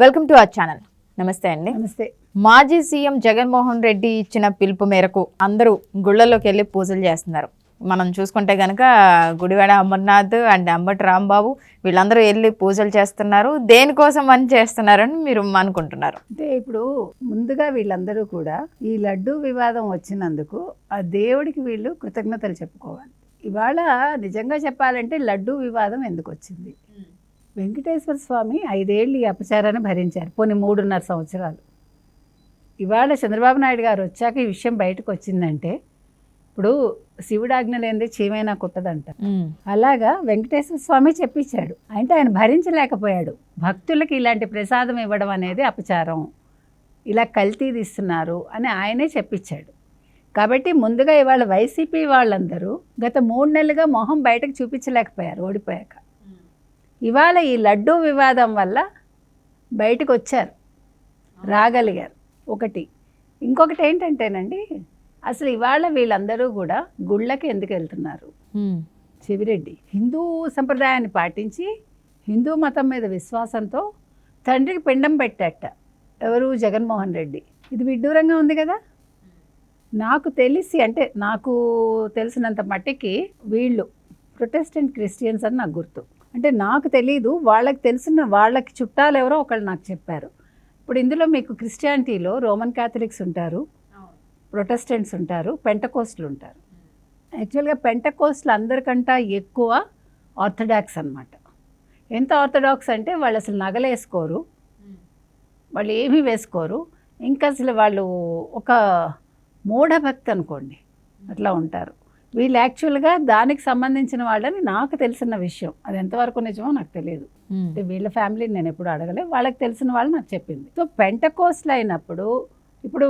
Welcome to our channel. నమస్తే అండి. నమస్తే. మాజీ సీఎం జగన్మోహన్ రెడ్డి ఇచ్చిన పిలుపు మేరకు అందరూ గుళ్ళల్లోకి వెళ్ళి పూజలు చేస్తున్నారు. మనం చూసుకుంటే కనుక గుడివాడ అమర్నాథ్ అండ్ అంబటి రాంబాబు వీళ్ళందరూ వెళ్ళి పూజలు చేస్తున్నారు. దేనికోసం అని చేస్తున్నారని మీరు అనుకుంటున్నారు? అంటే ఇప్పుడు ముందుగా వీళ్ళందరూ కూడా ఈ లడ్డూ వివాదం వచ్చినందుకు ఆ దేవుడికి వీళ్ళు కృతజ్ఞతలు చెప్పుకోవాలి. ఇవాళ నిజంగా చెప్పాలంటే లడ్డూ వివాదం ఎందుకు వచ్చింది? వెంకటేశ్వర స్వామి 5 ఏళ్ళు ఈ అపచారాన్ని భరించారు, పోనీ 3.5 సంవత్సరాలు. ఇవాళ చంద్రబాబు నాయుడు గారు వచ్చాక ఈ విషయం బయటకు వచ్చిందంటే, ఇప్పుడు శివుడు ఆజ్ఞ లేనిదే చీమైనా కుట్టదంట. అలాగా వెంకటేశ్వర స్వామి చెప్పించాడు, అంటే ఆయన భరించలేకపోయాడు. భక్తులకి ఇలాంటి ప్రసాదం ఇవ్వడం అనేది అపచారం, ఇలా కల్తీ తీస్తున్నారు అని ఆయనే చెప్పించాడు. కాబట్టి ముందుగా ఇవాళ వైసీపీ వాళ్ళందరూ గత 3 నెలలుగా మొహం బయటకు చూపించలేకపోయారు ఓడిపోయాక. ఇవాళ ఈ లడ్డూ వివాదం వల్ల బయటకు వచ్చారు, రాగలిగారు. ఒకటి. ఇంకొకటి ఏంటంటేనండి, అసలు ఇవాళ వీళ్ళందరూ కూడా గుళ్ళకి ఎందుకు వెళ్తున్నారు? చెవిరెడ్డి హిందూ సంప్రదాయాన్ని పాటించి హిందూ మతం మీద విశ్వాసంతో తండ్రికి పిండం పెట్టాట. ఎవరు? జగన్మోహన్ రెడ్డి. ఇది విడ్డూరంగా ఉంది కదా. నాకు తెలిసి, అంటే నాకు తెలిసినంత మట్టికి వీళ్ళు ప్రొటెస్టెంట్ క్రిస్టియన్స్ అని నాకు గుర్తు. అంటే నాకు తెలీదు, వాళ్ళకి తెలిసిన వాళ్ళకి చుట్టాలు ఎవరో ఒకళ్ళు నాకు చెప్పారు. ఇప్పుడు ఇందులో మీకు క్రిస్టియానిటీలో రోమన్ క్యాథలిక్స్ ఉంటారు, ప్రొటెస్టెంట్స్ ఉంటారు, పెంటకోస్టులు ఉంటారు. యాక్చువల్గా పెంటకోస్టులు అందరికంటే ఎక్కువ ఆర్థడాక్స్ అన్నమాట. ఎంత ఆర్థడాక్స్ అంటే వాళ్ళు అసలు నగలేసుకోరు, వాళ్ళు ఏమీ వేసుకోరు, ఇంకా అసలు వాళ్ళు ఒక మూఢభక్తి అనుకోండి, అట్లా ఉంటారు. వీళ్ళు యాక్చువల్గా దానికి సంబంధించిన వాళ్ళని నాకు తెలిసిన విషయం. అది ఎంతవరకు నిజమో నాకు తెలియదు. అంటే వీళ్ళ ఫ్యామిలీని నేను ఎప్పుడు అడగలే, వాళ్ళకి తెలిసిన వాళ్ళు నాకు చెప్పింది. సో పెంటకోస్ట్లు అయినప్పుడు, ఇప్పుడు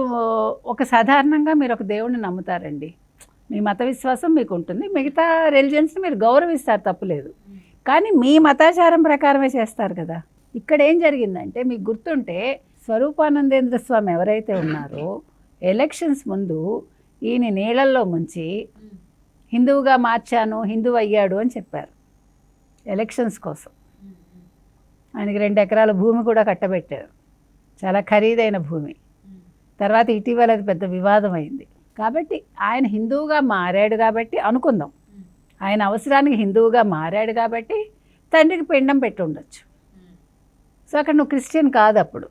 ఒక సాధారణంగా మీరు ఒక దేవుడిని నమ్ముతారండి, మీ మత విశ్వాసం మీకు ఉంటుంది, మిగతా రిలీజియన్స్ని మీరు గౌరవిస్తారు, తప్పులేదు. కానీ మీ మతాచారం ప్రకారమే చేస్తారు కదా. ఇక్కడ ఏం జరిగిందంటే, మీకు గుర్తుంటే స్వరూపానందేంద్ర స్వామి ఎవరైతే ఉన్నారో ఎలక్షన్స్ ముందు ఈయన నీళ్ళల్లో ముంచి హిందువుగా మార్చాను, హిందువు అయ్యాడు అని చెప్పారు ఎలక్షన్స్ కోసం. ఆయనకి 2 ఎకరాల భూమి కూడా కట్టబెట్టారు, చాలా ఖరీదైన భూమి. తర్వాత ఇటీవల అది పెద్ద వివాదం అయింది. కాబట్టి ఆయన హిందువుగా మారాడు కాబట్టి అనుకుందాం, ఆయన అవసరానికి హిందువుగా మారాడు కాబట్టి తండ్రికి పిండం పెట్టి ఉండొచ్చు. సో అక్కడ నువ్వు క్రిస్టియన్ కాదు. అప్పుడు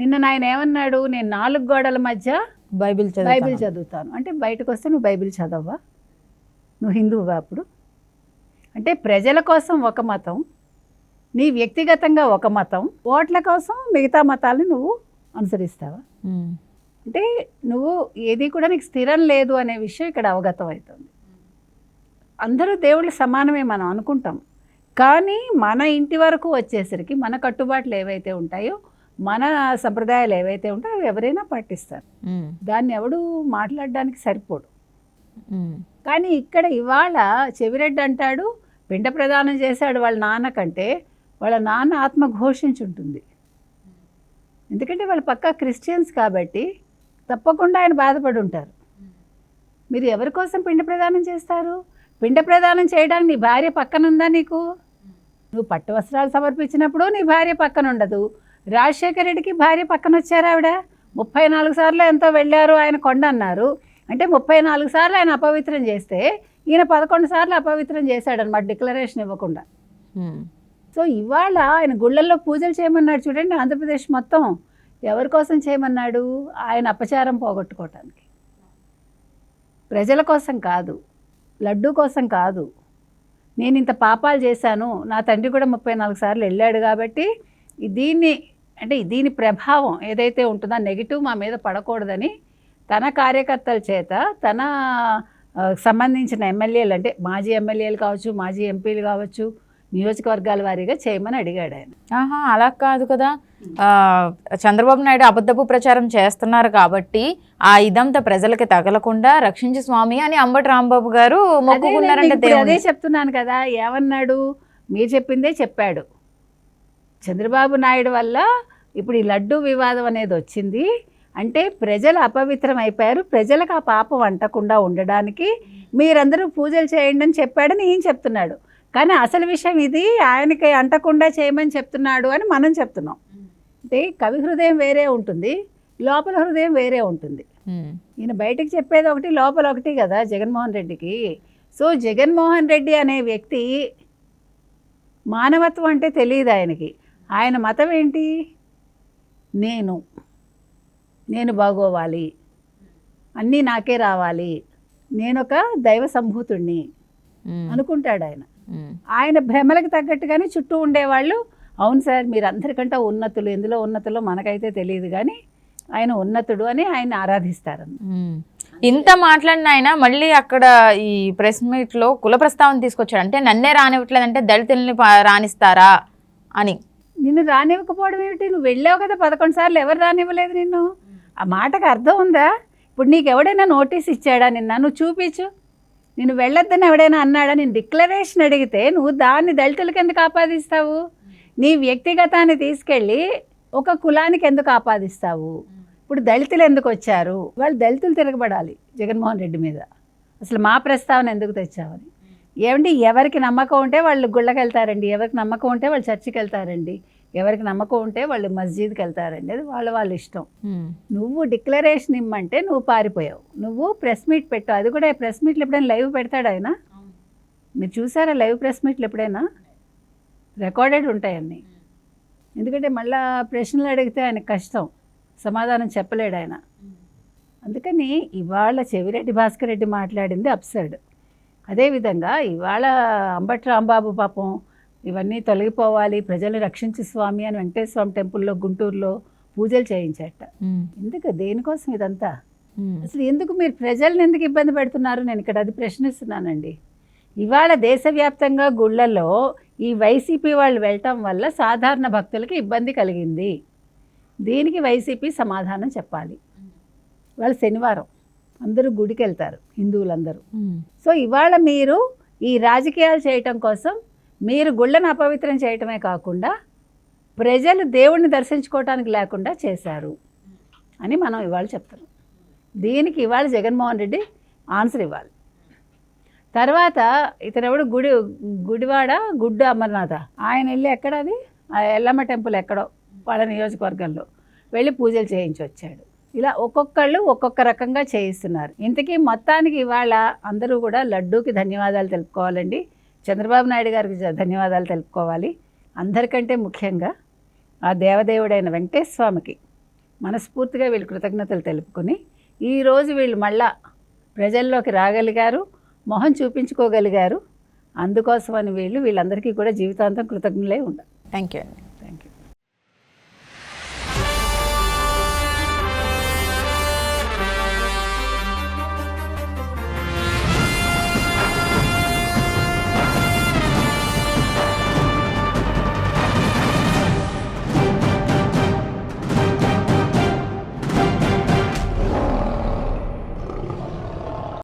నిన్న ఆయన ఏమన్నాడు, నేను 4 గోడల మధ్య బైబిల్ చదువుతాను అంటే, బయటకు వస్తే నువ్వు బైబిల్ చదవవా? నువ్వు హిందువుగా? అప్పుడు అంటే ప్రజల కోసం ఒక మతం, నీ వ్యక్తిగతంగా ఒక మతం, ఓట్ల కోసం మిగతా మతాలని నువ్వు అనుసరిస్తావా? అంటే నువ్వు ఏది కూడా నీకు స్థిరం లేదు అనే విషయం ఇక్కడ అవగతం అవుతుంది. అందరూ దేవుళ్ళు సమానమే మనం అనుకుంటాం, కానీ మన ఇంటి వరకు వచ్చేసరికి మన కట్టుబాట్లు ఏవైతే ఉంటాయో, మన సంప్రదాయాలు ఏవైతే ఉంటాయో అవి ఎవరైనా పాటిస్తారు. దాన్ని ఎవడు మాట్లాడడానికి సరిపోడు. కానీ ఇక్కడ ఇవాళ చెవిరెడ్డి అంటాడు, పిండ ప్రదానం చేశాడు వాళ్ళ నాన్న కంటే వాళ్ళ నాన్న ఆత్మ ఘోషించుంటుంది. ఎందుకంటే వాళ్ళు పక్కా క్రిస్టియన్స్ కాబట్టి తప్పకుండా ఆయన బాధపడి ఉంటారు. మీరు ఎవరి కోసం పిండ ప్రదానం చేస్తారు? పిండ ప్రదానం చేయడానికి నీ భార్య పక్కన ఉందా? నీకు నువ్వు పట్టు వస్త్రాలు సమర్పించినప్పుడు నీ భార్య పక్కన ఉండదు. రాజశేఖర రెడ్డికి భార్య పక్కన వచ్చారు, ఆవిడ 34 సార్లు ఎంతో వెళ్ళారు ఆయన కొండ అన్నారు. అంటే 34 సార్లు ఆయన అపవిత్రం చేస్తే ఈయన 11 సార్లు అపవిత్రం చేశాడనమాట, డిక్లరేషన్ ఇవ్వకుండా. సో ఇవాళ ఆయన గుళ్ళల్లో పూజలు చేయమన్నాడు చూడండి, ఆంధ్రప్రదేశ్ మొత్తం ఎవరి కోసం చేయమన్నాడు? ఆయన అపచారం పోగొట్టుకోవటానికి, ప్రజల కోసం కాదు, లడ్డూ కోసం కాదు. నేను ఇంత పాపాలు చేశాను, నా తండ్రి కూడా 34 సార్లు వెళ్ళాడు కాబట్టి దీని ప్రభావం ఏదైతే ఉంటుందో నెగిటివ్ మా మీద పడకూడదని తన కార్యకర్తల చేత తన సంబంధించిన ఎమ్మెల్యేలు, అంటే మాజీ ఎమ్మెల్యేలు కావచ్చు, మాజీ ఎంపీలు కావచ్చు, నియోజకవర్గాల వారీగా చేయమని అడిగాడు ఆయన. అలా కాదు కదా, చంద్రబాబు నాయుడు అబద్ధపు ప్రచారం చేస్తున్నారు కాబట్టి ఆ ఇదంతా ప్రజలకి తగలకుండా రక్షించు స్వామి అని అంబటి రాంబాబు గారు మొక్కుకున్నారంటే. అదే చెప్తున్నాను కదా, ఏమన్నాడు? మీరు చెప్పిందే చెప్పాడు. చంద్రబాబు నాయుడు వల్ల ఇప్పుడు ఈ లడ్డూ వివాదం అనేది వచ్చింది అంటే ప్రజలు అపవిత్రం అయిపోయారు, ప్రజలకు ఆ పాపం అంటకుండా ఉండడానికి మీరందరూ పూజలు చేయండి అని చెప్పాడని ఈయన చెప్తున్నాడు. కానీ అసలు విషయం ఇది ఆయనకి అంటకుండా చేయమని చెప్తున్నాడు అని మనం చెప్తున్నాం. అంటే కవి హృదయం వేరే ఉంటుంది, లోపల హృదయం వేరే ఉంటుంది. ఈయన బయటకు చెప్పేది ఒకటి, లోపల ఒకటి కదా జగన్మోహన్ రెడ్డికి. సో జగన్మోహన్ రెడ్డి అనే వ్యక్తి మానవత్వం అంటే తెలియదు ఆయనకి. ఆయన మతం ఏంటి? నేను బాగోవాలి, అన్నీ నాకే రావాలి, నేనొక దైవ సంభూతుణ్ణి అనుకుంటాడు ఆయన. ఆయన భ్రమలకు తగ్గట్టుగానే చుట్టూ ఉండేవాళ్ళు అవును సార్ మీరు అందరికంటే ఉన్నతులు, ఎందులో ఉన్నతులో మనకైతే తెలియదు కానీ ఆయన ఉన్నతుడు అని ఆయన ఆరాధిస్తారు. ఇంత మాట్లాడిన ఆయన మళ్ళీ అక్కడ ఈ ప్రెస్ మీట్ లో కుల ప్రస్తావన తీసుకొచ్చాడు. అంటే నన్నే రానివ్వట్లేదంటే దళితుల్ని రాణిస్తారా అని. నిన్ను రానివ్వకపోవడం ఏమిటి? నువ్వు వెళ్ళావు కదా 11 సార్లు, ఎవరు రానివ్వలేదు నిన్ను? ఆ మాటకు అర్థం ఉందా? ఇప్పుడు నీకు ఎవడైనా నోటీస్ ఇచ్చాడా నిన్న? నువ్వు చూపించు. నేను వెళ్ళొద్దని ఎవడైనా అన్నాడా? నేను డిక్లరేషన్ అడిగితే నువ్వు దాన్ని దళితులకి ఎందుకు ఆపాదిస్తావు? నీ వ్యక్తిగతాన్ని తీసుకెళ్ళి ఒక కులానికి ఎందుకు ఆపాదిస్తావు? ఇప్పుడు దళితులు ఎందుకు వచ్చారు? వాళ్ళు దళితులు తిరగబడాలి జగన్మోహన్ రెడ్డి మీద. అసలు మా ప్రస్తావన ఎందుకు తెచ్చావని. ఏమండి, ఎవరికి నమ్మకం ఉంటే వాళ్ళు గుళ్ళకి వెళ్తారండి, ఎవరికి నమ్మకం ఉంటే వాళ్ళు చర్చికి వెళ్తారండి, ఎవరికి నమ్మకం ఉంటే వాళ్ళు మస్జిద్కి వెళ్తారండి. అది వాళ్ళ ఇష్టం. నువ్వు డిక్లరేషన్ ఇమ్మంటే నువ్వు పారిపోయావు. నువ్వు ప్రెస్ మీట్ పెట్టావు. అది కూడా ప్రెస్ మీట్లు ఎప్పుడైనా లైవ్ పెడతాడు ఆయన? మీరు చూసారా లైవ్ ప్రెస్ మీట్లు ఎప్పుడైనా? రికార్డెడ్ ఉంటాయన్నీ. ఎందుకంటే మళ్ళీ ప్రశ్నలు అడిగితే ఆయనకు కష్టం, సమాధానం చెప్పలేడు ఆయన. అందుకని ఇవాళ చెవిరెడ్డి భాస్కర్ రెడ్డి మాట్లాడింది అబ్సర్డ్. అదేవిధంగా ఇవాళ అంబటి రాంబాబు పాపం ఇవన్నీ తొలగిపోవాలి, ప్రజల్ని రక్షించు స్వామి అని వెంకటేశ్వర స్వామి టెంపుల్లో గుంటూరులో పూజలు చేయించట. ఎందుకు, దేనికోసం ఇదంతా? అసలు ఎందుకు మీరు ప్రజల్ని ఎందుకు ఇబ్బంది పెడుతున్నారు? నేను ఇక్కడ అది ప్రశ్నిస్తున్నానండి. ఇవాళ దేశవ్యాప్తంగా గుళ్ళల్లో ఈ వైసీపీ వాళ్ళు వెళ్ళటం వల్ల సాధారణ భక్తులకి ఇబ్బంది కలిగింది. దీనికి వైసీపీ సమాధానం చెప్పాలి. వాళ్ళు శనివారం అందరూ గుడికి వెళ్తారు హిందువులందరూ. సో ఇవాళ మీరు ఈ రాజకీయాలు చేయటం కోసం మీరు గుళ్ళను అపవిత్రం చేయటమే కాకుండా ప్రజలు దేవుణ్ణి దర్శించుకోవటానికి లేకుండా చేశారు అని మనం ఇవాళ చెప్తున్నాం. దీనికి ఇవాళ జగన్మోహన్ రెడ్డి ఆన్సర్ ఇవ్వాలి. తర్వాత ఇతనెవడు గుడివాడ గుడ్డు అమర్నాథ, ఆయన వెళ్ళి ఎక్కడ, అది ఎల్లమ్మ టెంపుల్ ఎక్కడో వాళ్ళ నియోజకవర్గంలో వెళ్ళి పూజలు చేయించి వచ్చాడు. ఇలా ఒక్కొక్కళ్ళు ఒక్కొక్క రకంగా చేయిస్తున్నారు. ఇంతకీ మొత్తానికి ఇవాళ అందరూ కూడా లడ్డూకి ధన్యవాదాలు తెలుపుకోవాలండి, చంద్రబాబు నాయుడు గారికి ధన్యవాదాలు తెలుపుకోవాలి. అందరికంటే ముఖ్యంగా ఆ దేవదేవుడైన వెంకటేశ్వర స్వామికి మనస్ఫూర్తిగా వీళ్ళు కృతజ్ఞతలు తెలుపుకొని ఈరోజు వీళ్ళు మళ్ళా ప్రజల్లోకి రాగలిగారు, మొహం చూపించుకోగలిగారు. అందుకోసమని వీళ్ళందరికీ కూడా జీవితాంతం కృతజ్ఞులై ఉండాలి. థ్యాంక్ యూ అండి.